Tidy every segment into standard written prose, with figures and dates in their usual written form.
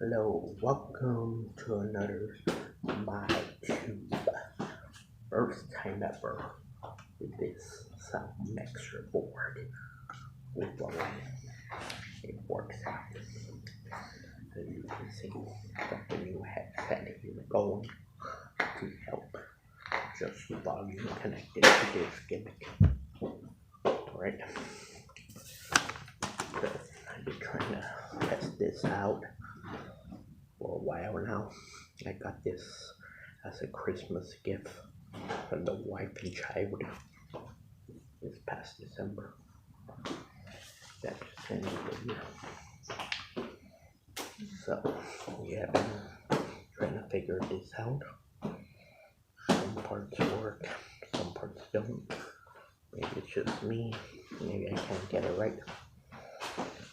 Hello, welcome to another MyTube. First time ever with this sound mixer board with the way it works out. As you can see, got the new headset here going to help just volume connected to this gimmick. Alright, so I've been trying to test this out for a while now. I got this as a Christmas gift from the wife and child this past December. That's just end of the year. So we have been trying to figure this out. Some parts work, some parts don't. Maybe it's just me. Maybe I can't get it right.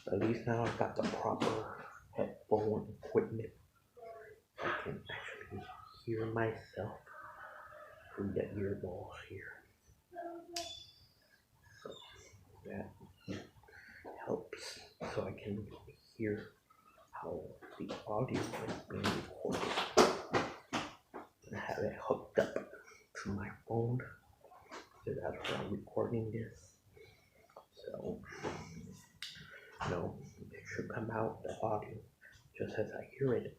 At least now I've got the proper headphone equipment. I can actually hear myself through the earballs here. So that helps so I can hear how the audio is being recorded. I have it hooked up to my phone, so that's where I'm recording this. So, it should come out, the audio, just as I hear it.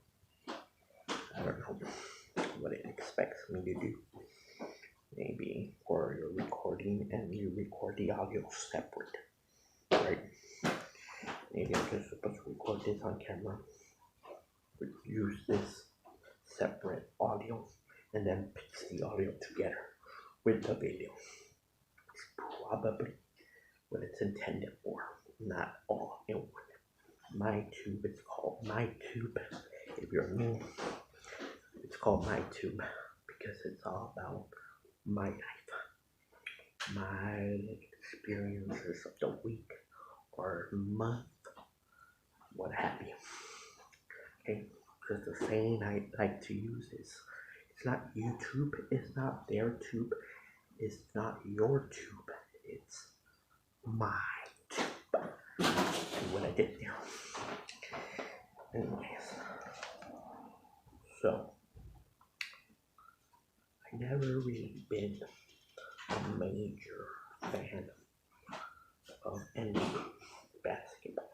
I don't know what it expects me to do. Maybe for your recording and you record the audio separate, right? Maybe I'm just supposed to record this on camera, use this separate audio, and then piece the audio together with the video. It's probably what it's intended for, not all in one. MyTube, it's called MyTube. If you're new, it's called MyTube because it's all about my life, my experiences of the week or month, what have you. Okay, because the saying I like to use is, it's not YouTube, it's not their tube, it's not your tube, it's my tube. See what I did there. Anyways, so I never really been a major fan of NBA basketball.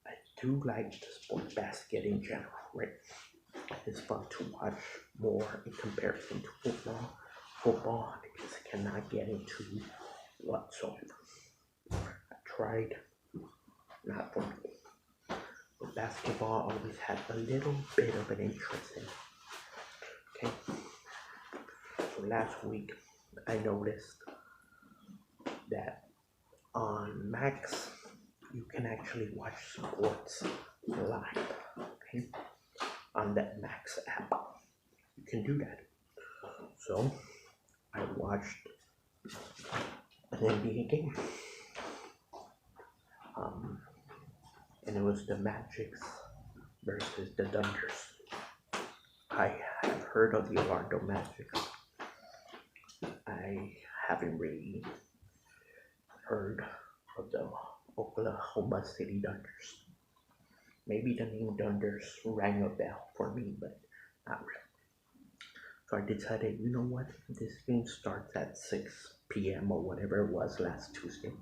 I do like the sport basket in general, right? It's fun to watch more in comparison to football. Football, I just cannot get into whatsoever. I tried, not for me. But basketball always had a little bit of an interest in it. Okay, so last week I noticed that on Max you can actually watch sports live. Okay, on that Max app you can do that. So I watched an NBA game, and it was the Magic versus the Dunders. I have heard of the Orlando Magic. I haven't really heard of the Oklahoma City Dunders. Maybe the name Dunders rang a bell for me, but not really. So I decided, you know what, this game starts at 6 p.m. or whatever it was last Tuesday.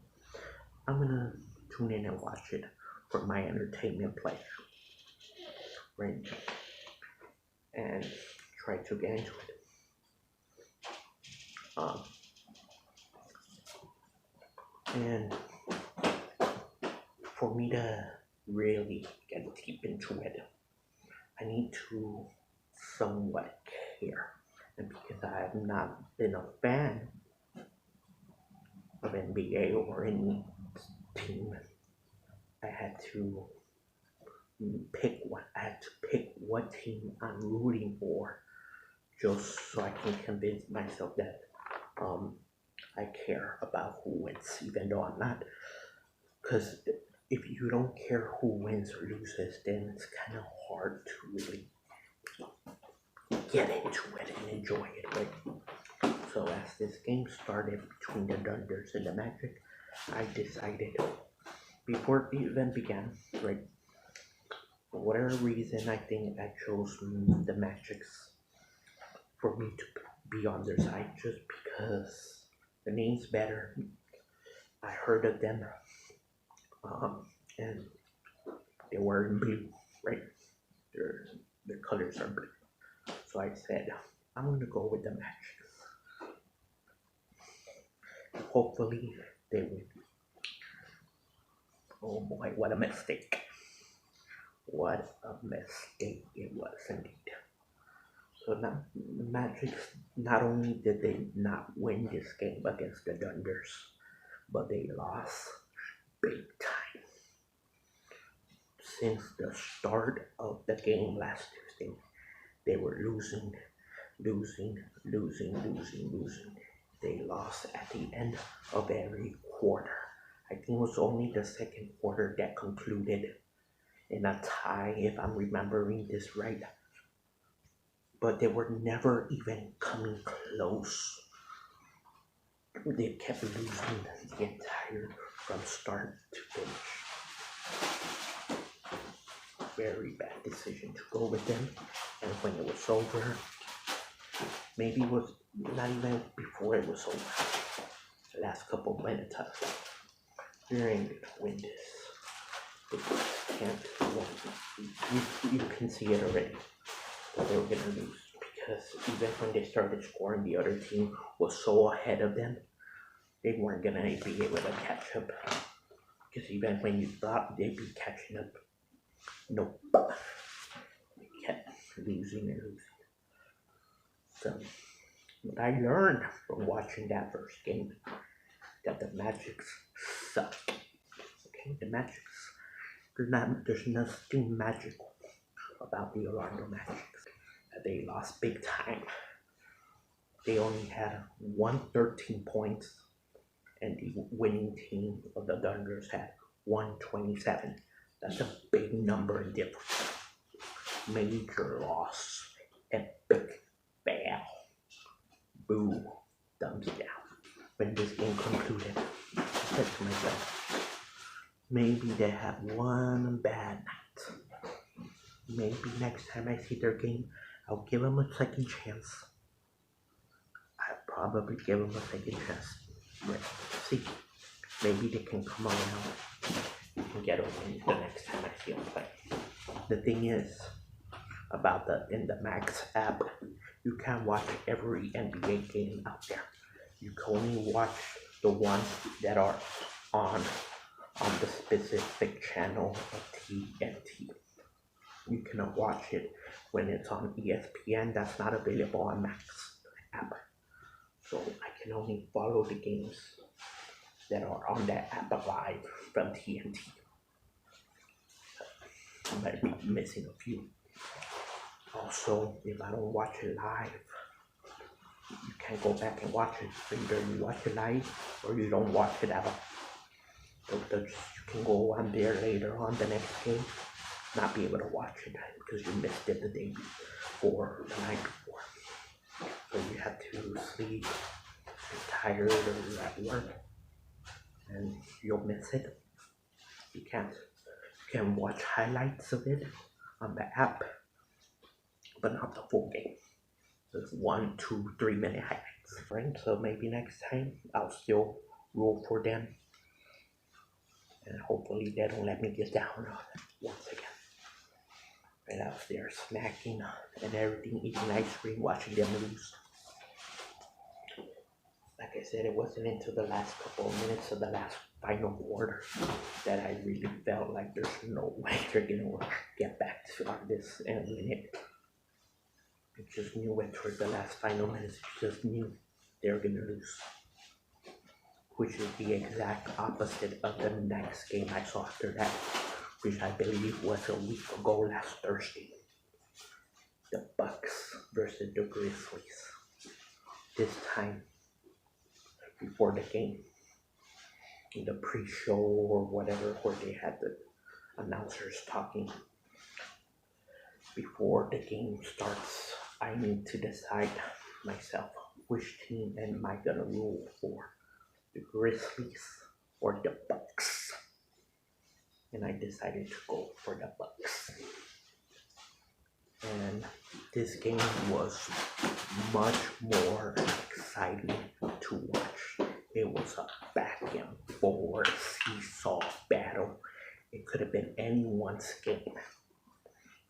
I'm gonna tune in and watch it for my entertainment pleasure, right? And try to get into it. And for me to really get deep into it, I need to somewhat care. And because I have not been a fan of NBA or any team, I had to pick one. I had to pick what team I'm rooting for, just so I can convince myself that I care about who wins, even though I'm not. Because if you don't care who wins or loses, then it's kind of hard to really get into it and enjoy it, right? So as this game started between the Dunders and the Magic, I decided, before it even began, right, For whatever reason, I think I chose the Magics for me to be on their side just because the name's better. I heard of them, and they were in blue, right? Their colors are blue. So I said, I'm gonna go with the Magics. Hopefully they win. Oh boy, what a mistake. What a mistake it was indeed. So now the Magic, not only did they not win this game against the Dunders, but they lost big time. Since the start of the game last Tuesday, they were losing. They lost at the end of every quarter. I think it was only the second quarter that concluded in a tie, if I'm remembering this right. But they were never even coming close. They kept losing the entire from start to finish. Very bad decision to go with them. And when it was over, maybe it was not even before it was over. The last couple of minutes, I was like, you ain't gonna win this. They can't win. You can see it already. That they were gonna lose because even when they started scoring, the other team was so ahead of them, they weren't gonna be able to catch up. Because even when you thought they'd be catching up, nope, they kept losing. So, what I learned from watching that first game, that the Magics suck. Okay, the Magics, there's nothing magical about the Orlando Magic. They lost big time. They only had 113 points, and the winning team of the Dunders had 127. That's a big number in difference. Major loss. Epic fail. Boo. Thumbs down. When this game concluded, I said to myself, maybe they have one bad night. Maybe next time I see their game, I'll give them a second chance. I'll probably give them a second chance. But see, maybe they can come around and get a win the next time I see them play. The thing is, in the Max app, you can't watch every NBA game out there. You can only watch the ones that are on the specific channel of TNT. You cannot watch it when it's on ESPN. That's not available on Max app. So I can only follow the games that are on that app live from TNT. I might be missing a few. Also, if I don't watch it live, you can't go back and watch it. Either you watch it live or you don't watch it at all. So you can go on there later on the next game, not be able to watch it because you missed it the day before, the night before. So you have to sleep, you're tired, or you're at work, and you'll miss it. You can watch highlights of it on the app, but not the full game. There's 1, 2, 3 minute highlights, right? So maybe next time I'll still roll for them, and hopefully they don't let me get down on it once again. Right out there smacking and everything, eating ice cream, watching them lose. Like I said, it wasn't until the last couple of minutes of the last final quarter that I really felt like there's no way they're gonna get back to this and win it. I just knew it towards the last final minutes. Just knew they were gonna lose, which is the exact opposite of the next game I saw after that, which I believe was a week ago last Thursday. The Bucks versus the Grizzlies. This time, before the game, in the pre-show or whatever, where they had the announcers talking. Before the game starts, I need to decide myself which team am I gonna root for, the Grizzlies or the Bucks. and I decided to go for the Bucks. And this game was much more exciting to watch. It was a back and forth seesaw battle. It could have been anyone's game.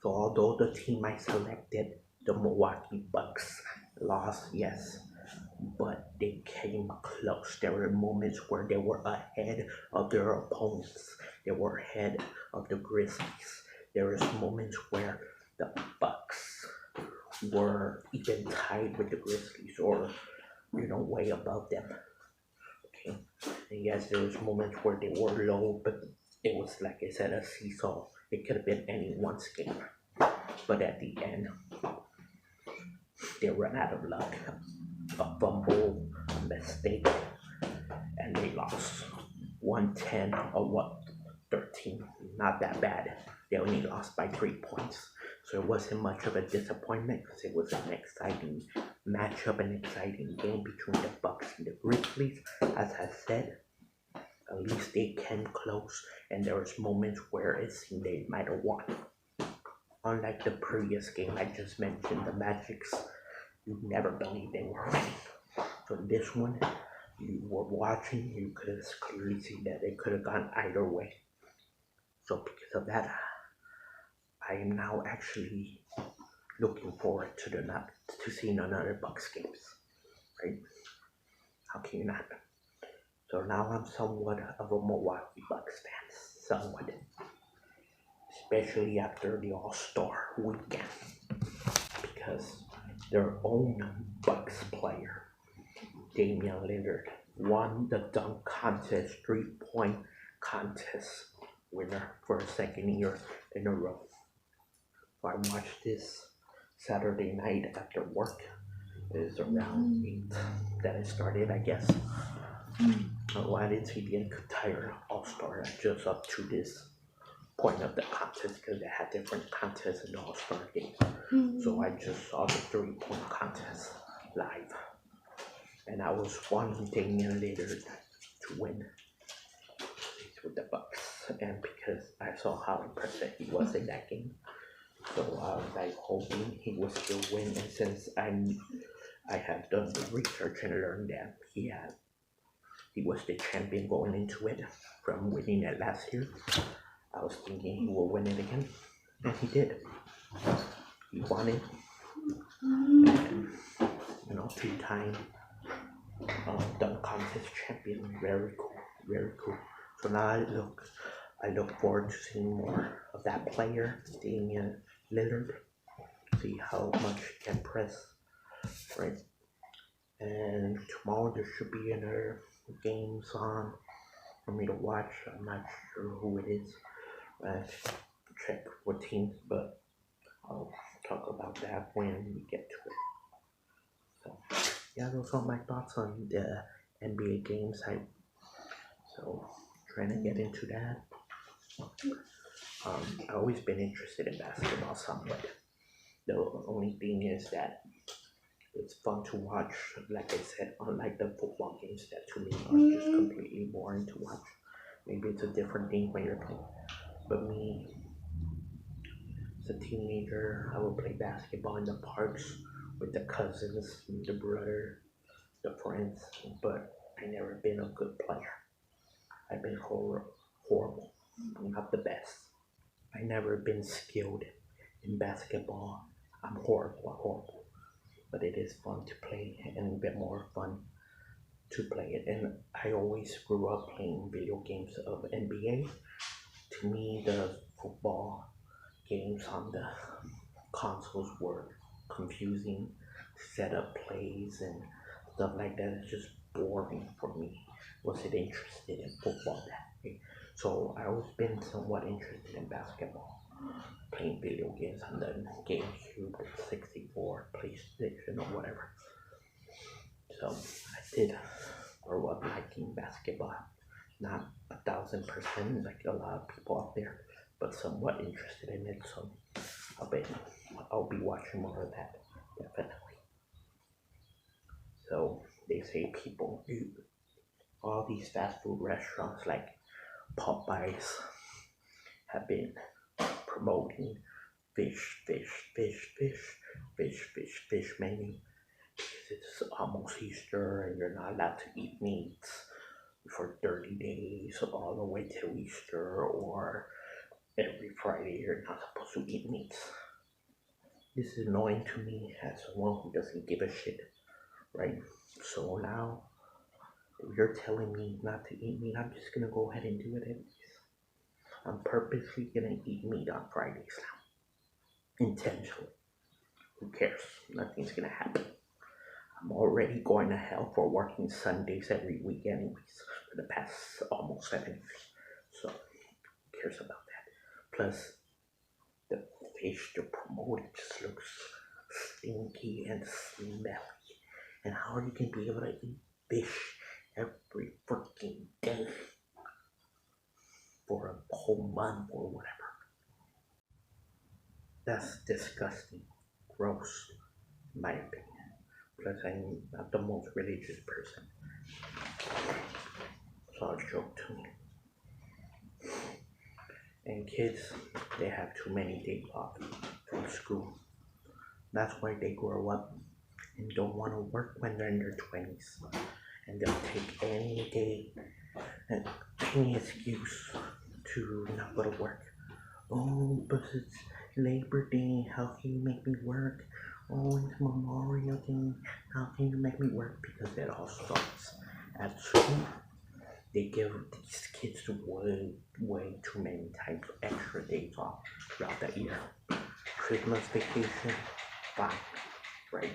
So although the team I selected, the Milwaukee Bucks, lost, yes, but they came close. There were moments where they were ahead of their opponents. They were ahead of the Grizzlies. There was moments where the Bucks were even tied with the Grizzlies, or way above them. Okay, and yes, there was moments where they were low, but it was, like I said, a seesaw. It could have been anyone's game, but at the end, they ran out of luck. A fumble, a mistake, and they lost 110 or 13. Not that bad. They only lost by 3 points. So it wasn't much of a disappointment because it was an exciting matchup, an exciting game between the Bucks and the Grizzlies. As I said, at least they came close, and there was moments where it seemed they might have won. Unlike the previous game I just mentioned, the Magic's, you never believed they were winning. So this one, you were watching, you could have clearly seen that it could have gone either way. So because of that, I am now actually looking forward to seeing another Bucks games, right? How can you not? So now I'm somewhat of a Milwaukee Bucks fan, somewhat, especially after the All-Star weekend, because their own Bucks player, Damian Lillard, won the dunk contest, 3-point contest winner for a second year in a row. So I watched this Saturday night after work. It is around 8 that it started, I guess. I didn't see the entire All-Star, just up to this point of the contest, because they had different contests in the All-Star game. So I just saw the 3-point contest live. And I was wanting Damian Lillard to win with the Bucks, and because I saw how impressive he was in that game, so I was like hoping he would still win. And since I had done the research and learned that he was the champion going into it from winning it last year, I was thinking he will win it again, and he did. He won it, and 2-time dunk contest champion. Very cool, very cool. So now I look forward to seeing more of that player, Damian Lillard. See how much he can press, right? And tomorrow there should be another games on for me to watch. I'm not sure who it is. Check what teams, but I'll talk about that when we get to it. So yeah, those are my thoughts on the NBA games. So trying to get into that. I've always been interested in basketball somewhat. The only thing is that it's fun to watch, like I said, unlike the football games that to me are just completely boring to watch. Maybe it's a different thing when you're playing. But me, as a teenager, I would play basketball in the parks with the cousins, the brother, the friends, but I never been a good player. I've been horrible, not the best. I never been skilled in basketball. I'm horrible. But it is fun to play, and a bit more fun to play it. And I always grew up playing video games of NBA. To me, the football games on the consoles were confusing. Setup plays and stuff like that is just boring for me. Wasn't interested in football that way. So I always been somewhat interested in basketball, playing video games on the GameCube, 64, PlayStation, or whatever. So I did grow up liking basketball. Not 1,000% like a lot of people out there, but somewhat interested in it. So I'll be watching more of that, definitely. So they say people do all these fast food restaurants like Popeyes, have been promoting fish menu. It's almost Easter and you're not allowed to eat meats for 30 days all the way till Easter, or every Friday you're not supposed to eat meats. This is annoying to me as someone who doesn't give a shit, right? So now, if you're telling me not to eat meat, I'm just gonna go ahead and do it anyways. I'm purposely gonna eat meat on Fridays now. Intentionally. Who cares? Nothing's gonna happen. I'm already going to hell for working Sundays every week anyways for the past almost 7 years. So who cares about that? Plus, the fish they're promoting just looks stinky and smelly. And how are you gonna be able to eat fish every freaking day for a whole month or whatever? That's disgusting. Gross, in my opinion. Plus, I'm not the most religious person. It's all a joke to me. And kids, they have too many days off from school. That's why they grow up and don't want to work when they're in their 20s. And they'll take any day and any excuse to not go to work. Oh, but it's Labor Day, how can you make me work? Oh, it's Memorial Day, how can you make me work? Because it all sucks. At school, they give these kids way too many times extra days off throughout the year. Christmas vacation, fine, right?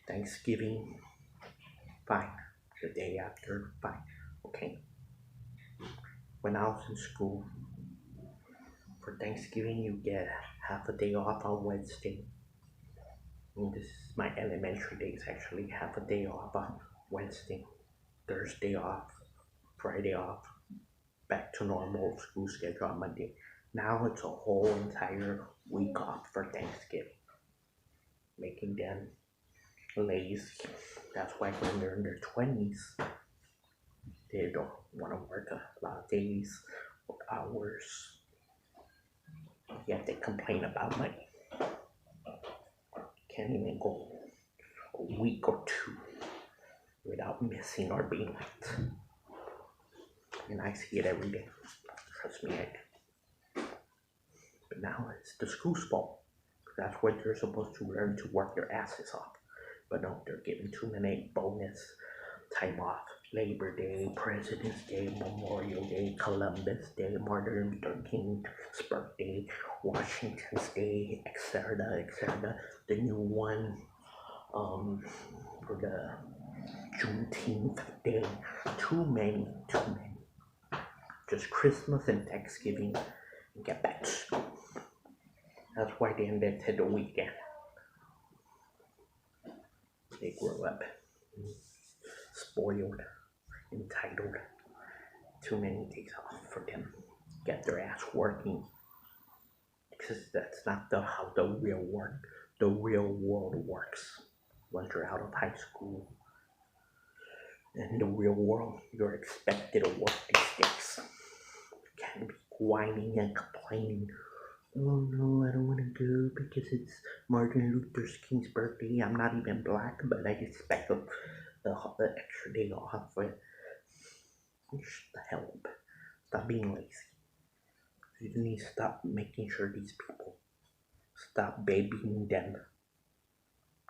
Thanksgiving, fine. The day after, fine, okay. When I was in school, for Thanksgiving, you get half a day off on Wednesday. And this is my elementary days actually. Half a day off on Wednesday, Thursday off, Friday off, back to normal school schedule on Monday. Now it's a whole entire week off for Thanksgiving, making them lazy. That's why when they're in their 20s, they don't want to work a lot of days or hours. Yet they complain about money. Can't even go a week or two without missing or being late. And I see it every day. Trust me, I do. But now it's the school's fault. That's what they're supposed to learn, to work their asses off. But no, they're giving too many bonus time off. Labor Day, President's Day, Memorial Day, Columbus Day, Martin Luther King's birthday, Washington's Day, etc., etc. The new one for the Juneteenth Day. Too many. Just Christmas and Thanksgiving and get back to school. That's why they invented the weekend. They grow up spoiled, entitled. Too many days off for them. Get their ass working. Because that's not how the real world works. Once you're out of high school, in the real world, you're expected to work these days. You can't be whining and complaining. Oh no, I don't want to go because it's Martin Luther King's birthday. I'm not even black, but I expect the extra day off. Shut the hell up. Stop being lazy. You need to stop making sure these people stop babying them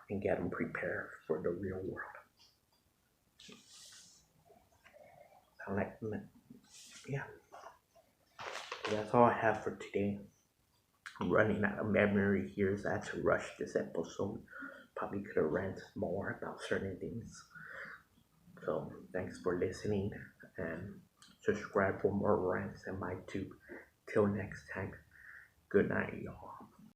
and get them prepared for the real world. Yeah. That's all I have for today. I'm running out of memory here, so I had to rush this episode. Probably could have ranted more about certain things. So thanks for listening, and subscribe for more rants on MyTube. Till next time, good night, y'all.